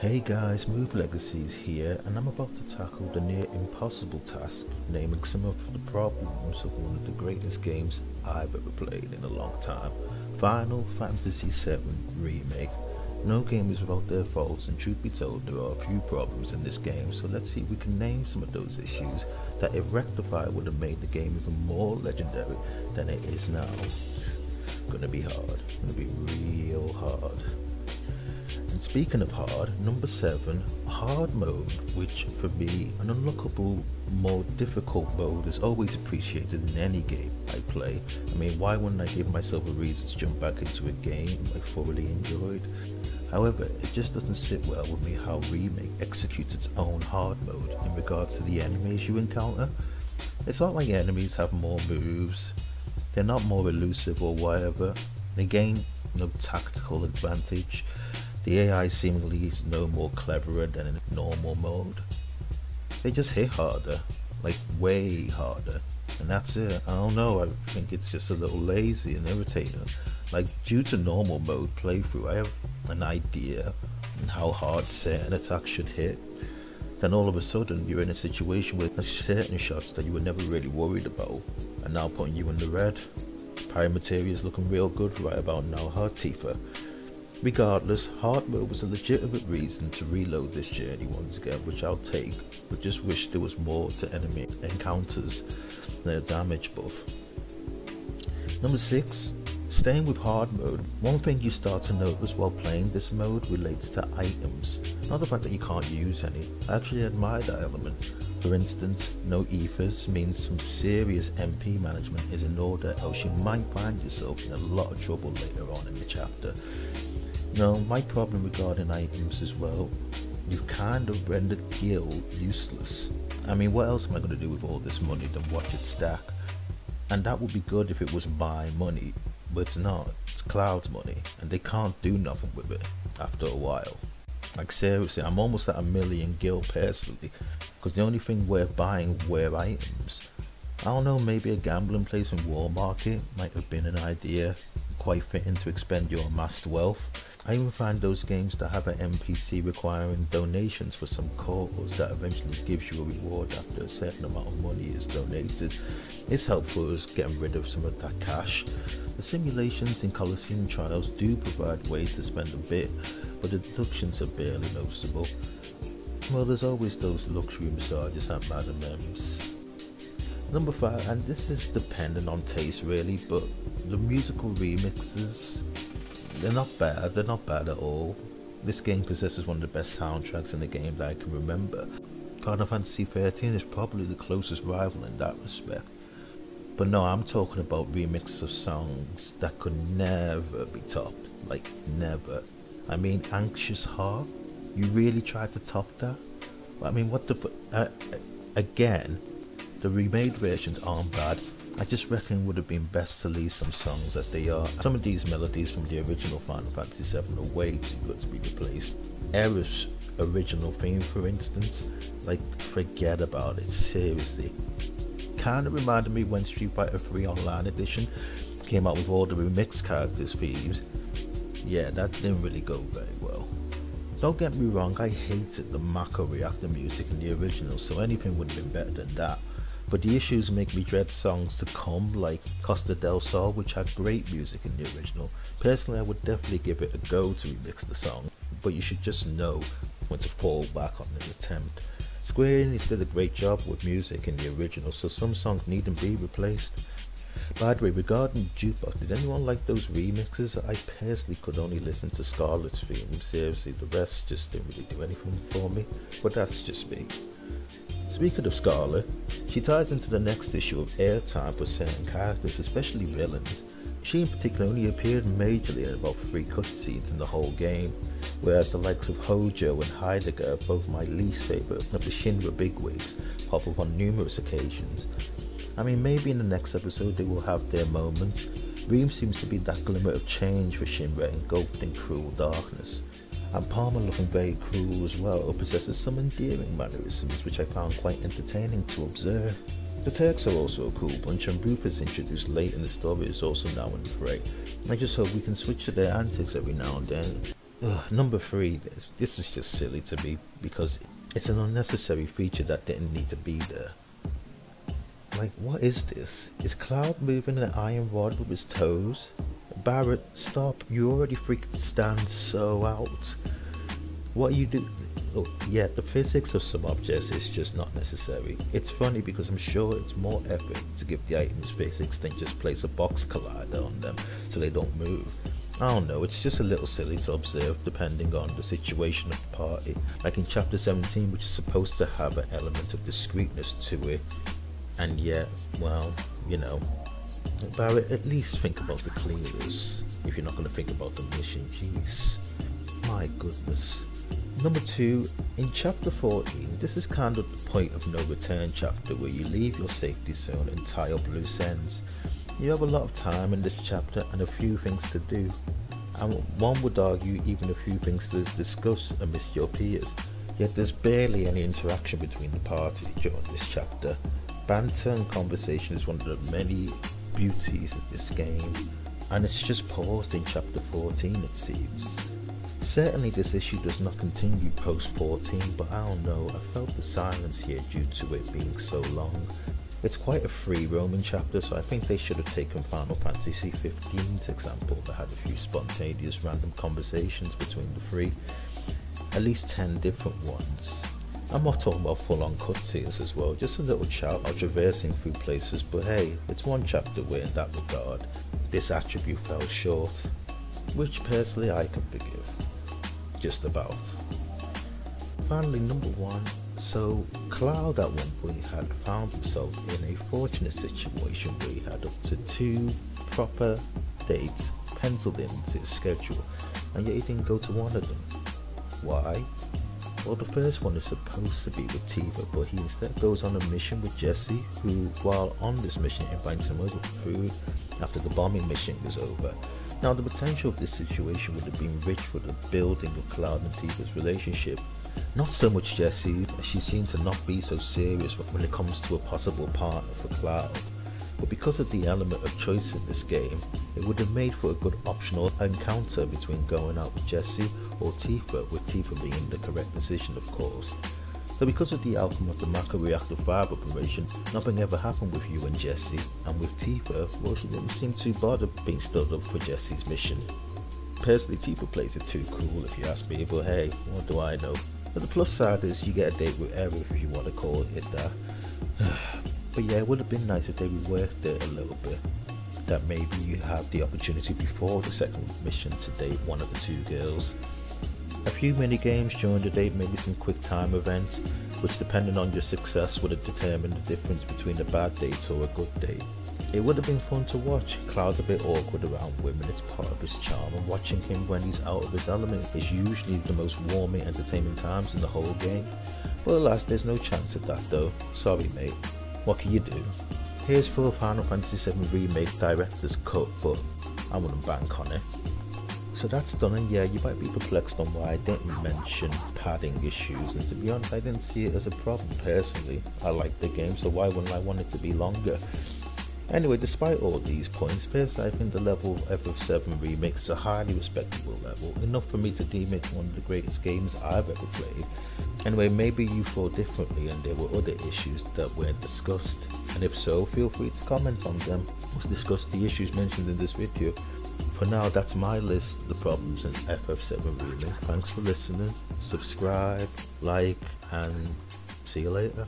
Hey guys, Move Legacies here, and I'm about to tackle the near impossible task of naming some of the problems of one of the greatest games I've ever played in a long time, Final Fantasy VII Remake. No game is without their faults, and truth be told, there are a few problems in this game, so let's see if we can name some of those issues that if rectified would have made the game even more legendary than it is now. Gonna be hard, gonna be real hard. And speaking of hard, number 7, hard mode, which for me, an unlockable, more difficult mode is always appreciated in any game I play. I mean, why wouldn't I give myself a reason to jump back into a game I thoroughly enjoyed? However, it just doesn't sit well with me how Remake executes its own hard mode in regards to the enemies you encounter. It's not like enemies have more moves, they're not more elusive or whatever, they gain no tactical advantage. The AI seemingly is no more cleverer than in normal mode. They just hit harder, like way harder, and that's it. I don't know, I think it's just a little lazy and irritating. Like, due to normal mode playthrough, I have an idea on how hard certain attacks should hit. Then all of a sudden you're in a situation where there's certain shots that you were never really worried about are now putting you in the red. Pyromateria is looking real good right about now, huh, Tifa? Regardless, hard mode was a legitimate reason to reload this journey once again, which I'll take, but just wish there was more to enemy encounters than a damage buff. Number 6, staying with hard mode, one thing you start to notice while playing this mode relates to items, not the fact that you can't use any. I actually admire that element. For instance, no ethers means some serious MP management is in order, else you might find yourself in a lot of trouble later on in the chapter. No, my problem regarding items as well, you've kind of rendered gil useless. I mean, what else am I going to do with all this money than watch it stack? And that would be good if it was my money, but it's not. It's Cloud's money, and they can't do nothing with it after a while. Like seriously, I'm almost at 1,000,000 gil personally, because the only thing worth buying were items. I don't know, maybe a gambling place in War Market might have been an idea, quite fitting to expend your amassed wealth. I even find those games that have an NPC requiring donations for some cause that eventually gives you a reward after a certain amount of money is donated. It's helpful as getting rid of some of that cash. The simulations in Colosseum trials do provide ways to spend a bit, but the deductions are barely noticeable. Well, there's always those luxury massages at Madam M's. Number 5, and this is dependent on taste really, but the musical remixes, they're not bad at all. This game possesses one of the best soundtracks in the game that I can remember. Final Fantasy XIII is probably the closest rival in that respect. But no, I'm talking about remixes of songs that could never be topped, like never. I mean, Anxious Heart, you really tried to top that? I mean, what the again, the remade versions aren't bad. I just reckon it would have been best to leave some songs as they are. Some of these melodies from the original Final Fantasy VII are way too good to be replaced. Aerith's original theme, for instance, like, forget about it, seriously. Kinda reminded me when Street Fighter III Online Edition came out with all the remixed characters' themes. Yeah, that didn't really go very well. Don't get me wrong, I hated the Mako Reactor music in the original, so anything would have been better than that. But the issues make me dread songs to come, like Costa del Sol, which had great music in the original. Personally, I would definitely give it a go to remix the song, but you should just know when to fall back on the attempt. Square Enix did a great job with music in the original, so some songs needn't be replaced. By the way, regarding Jukebox, did anyone like those remixes? I personally could only listen to Scarlet's theme, seriously, the rest just didn't really do anything for me, but that's just me. Speaking of Scarlet, she ties into the next issue of airtime for certain characters, especially villains. She in particular only appeared majorly in about 3 cutscenes in the whole game, whereas the likes of Hojo and Heidegger, both my least favourite of the Shinra bigwigs, pop up on numerous occasions. I mean, maybe in the next episode they will have their moments. Reem seems to be that glimmer of change for Shinra engulfed in cruel darkness. And Palmer, looking very cruel as well, possesses some endearing mannerisms which I found quite entertaining to observe. The Turks are also a cool bunch, and Rufus, introduced late in the story, is also now in the fray. I just hope we can switch to their antics every now and then. Number 3, this is just silly to me because it's an unnecessary feature that didn't need to be there. Like, what is this? Is Cloud moving an iron rod with his toes? Barrett, stop, you already freaking stand so out. What are you doing? Oh, yeah, the physics of some objects is just not necessary. It's funny because I'm sure it's more effort to give the items physics than just place a box collider on them so they don't move. I don't know, it's just a little silly to observe depending on the situation of the party. Like in chapter 17, which is supposed to have an element of discreetness to it, and yet, well, you know, Barrett, at least think about the clearers if you're not going to think about the mission. Jeez, my goodness. Number 2, in chapter 14, this is kind of the point of no return chapter where you leave your safety zone and tie up loose ends. You have a lot of time in this chapter and a few things to do, and one would argue even a few things to discuss amidst your peers, yet there's barely any interaction between the party during this chapter. Banter and conversation is one of the many beauties of this game, and it's just paused in chapter 14 it seems. Certainly this issue does not continue post 14, but I don't know, I felt the silence here due to it being so long. It's quite a free roaming chapter, so I think they should have taken Final Fantasy XV's example that had a few spontaneous random conversations between the three, at least 10 different ones. I'm not talking about full on cutscenes as well, just a little chat or traversing through places, but hey, it's one chapter where in that regard, this attribute fell short, which personally I can forgive. Just about. Finally, number 1. So, Cloud at one point had found himself in a fortunate situation where he had up to 2 proper dates penciled into his schedule, and yet he didn't go to one of them. Why? Well, the first one is supposed to be with Tifa, but he instead goes on a mission with Jessie, who, while on this mission, invites him over for food after the bombing mission is over. Now, the potential of this situation would have been rich for the building of Cloud and Tifa's relationship. Not so much Jessie, as she seems to not be so serious when it comes to a possible partner for Cloud. But because of the element of choice in this game, it would have made for a good optional encounter between going out with Jessie or Tifa, with Tifa being the correct decision of course. So because of the outcome of the Mako Reactor 5 operation, nothing ever happened with you and Jessie, and with Tifa, well, she didn't seem too bothered being stood up for Jessie's mission. Personally, Tifa plays it too cool if you ask me, but hey, what do I know? But the plus side is you get a date with Aerith if you want to call it that. But yeah, it would have been nice if they reworked it a little bit. That maybe you have the opportunity before the second mission to date one of the 2 girls. A few mini games during the date, maybe some quick time events, which depending on your success would have determined the difference between a bad date or a good date. It would have been fun to watch. Cloud's a bit awkward around women, it's part of his charm, and watching him when he's out of his element is usually the most warming, entertaining times in the whole game. But alas, there's no chance of that though. Sorry mate, what can you do? Here's for Final Fantasy VII Remake Director's Cut, but I wouldn't bank on it. So that's done, and yeah, you might be perplexed on why I didn't mention padding issues, and to be honest, I didn't see it as a problem personally. I like the game, so why wouldn't I want it to be longer? Anyway, despite all these points, personally I think the level of FF7 Remake is a highly respectable level, enough for me to deem it one of the greatest games I've ever played. Anyway, maybe you thought differently and there were other issues that weren't discussed, and if so, feel free to comment on them. Let's discuss the issues mentioned in this video. For now, that's my list of the problems in FF7 Remake. Thanks for listening, subscribe, like, and see you later.